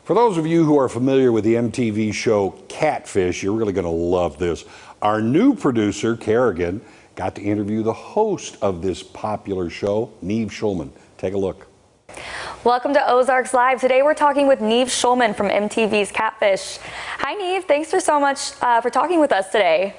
For those of you who are familiar with the MTV show Catfish, you're really going to love this. Our new producer, Kerrigan, got to interview the host of this popular show, Neve Schulman. Take a look. Welcome to Ozarks Live. Today we're talking with Neve Schulman from MTV's Catfish. Hi Neve, thanks so much for talking with us today.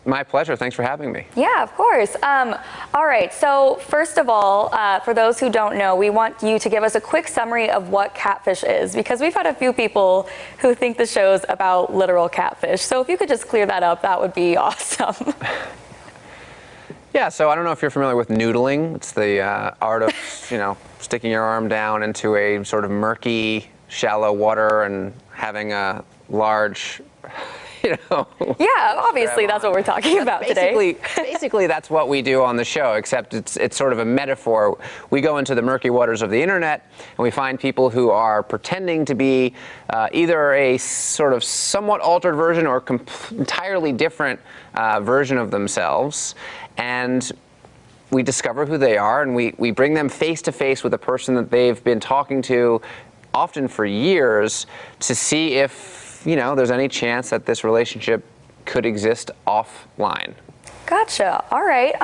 My pleasure. Thanks for having me. Yeah, of course. All right, so first of all, for those who don't know, we want you to give us a quick summary of what Catfish is, because we've had a few people who think the show's about literal catfish. So if you could just clear that up, that would be awesome. Yeah, so I don't know if you're familiar with noodling. It's the art of, sticking your arm down into a sort of murky, shallow water and having a large, Yeah, obviously that's what we're talking about today. Basically, that's what we do on the show, except it's sort of a metaphor. We go into the murky waters of the internet, and we find people who are pretending to be either a sort of somewhat altered version or entirely different version of themselves. And we discover who they are, and we bring them face to face with a person that they've been talking to, often for years, to see if there's any chance that this relationship could exist offline. Gotcha. All right.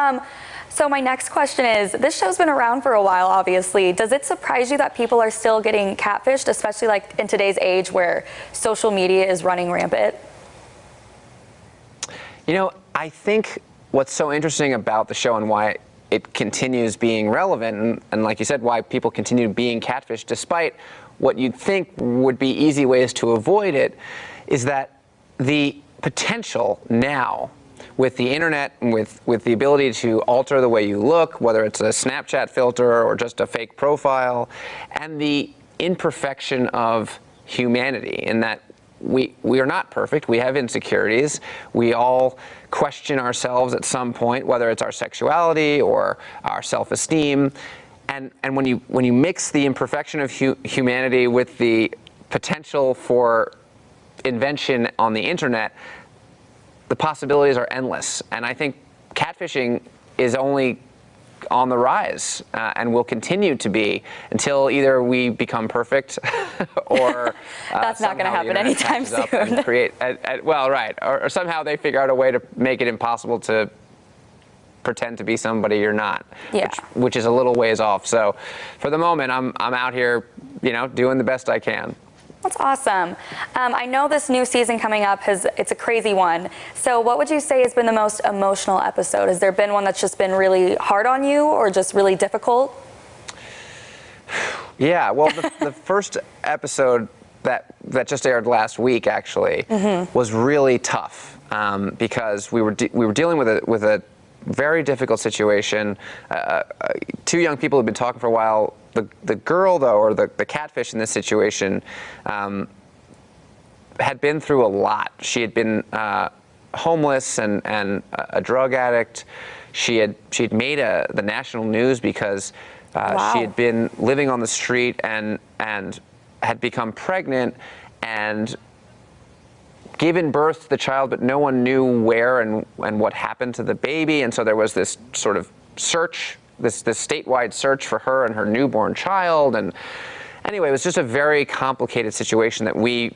So my next question is, this show's been around for a while, obviously. Does it surprise you that people are still getting catfished, especially like in today's age where social media is running rampant? I think what's so interesting about the show and why it continues being relevant, and like you said, why people continue being catfished despite what you'd think would be easy ways to avoid it, is that the potential now with the internet and with the ability to alter the way you look, whether it's a Snapchat filter or just a fake profile, and the imperfection of humanity in that we are not perfect. We have insecurities. We all question ourselves at some point, whether it's our sexuality or our self-esteem. And when you mix the imperfection of humanity with the potential for invention on the internet, the possibilities are endless. And I think catfishing is only on the rise and will continue to be until either we become perfect or that's not going to happen anytime soon. Or somehow they figure out a way to make it impossible to pretend to be somebody you're not, which is a little ways off. So for the moment, I'm out here, doing the best I can. That's awesome. I know this new season coming up it's a crazy one. So what would you say has been the most emotional episode? Has there been one that's just been really hard on you or just really difficult? Yeah, well, the first episode that just aired last week actually was really tough because we were dealing with a very difficult situation. Two young people had been talking for a while. The girl, though, or the catfish in this situation, had been through a lot. She had been homeless and a drug addict. She'd made the national news because she had been living on the street and had become pregnant and given birth to the child, but no one knew where and what happened to the baby. And so there was this sort of search, this statewide search for her and her newborn child. And anyway, it was just a very complicated situation that we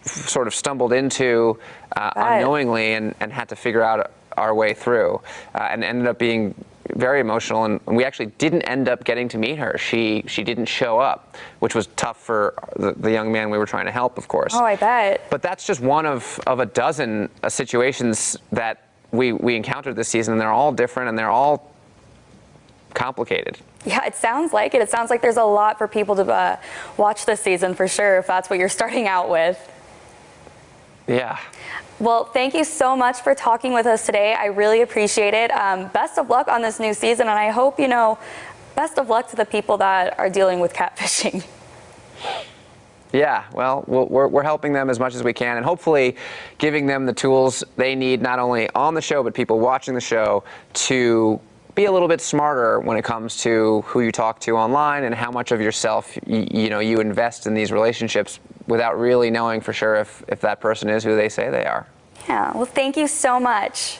sort of stumbled into unknowingly and had to figure out our way through and ended up being very emotional, and we actually didn't end up getting to meet her. She didn't show up, which was tough for the young man we were trying to help, of course. Oh, I bet. But that's just one of a dozen situations that we encountered this season, and they're all different and they're all complicated. Yeah, it sounds like it. It sounds like there's a lot for people to watch this season for sure, if that's what you're starting out with. Yeah. Well, thank you so much for talking with us today. I really appreciate it. Best of luck on this new season, and I hope, best of luck to the people that are dealing with catfishing. Yeah, well, we're helping them as much as we can, and hopefully giving them the tools they need, not only on the show, but people watching the show, to be a little bit smarter when it comes to who you talk to online and how much of yourself you invest in these relationships without really knowing for sure if that person is who they say they are. Yeah, well, thank you so much.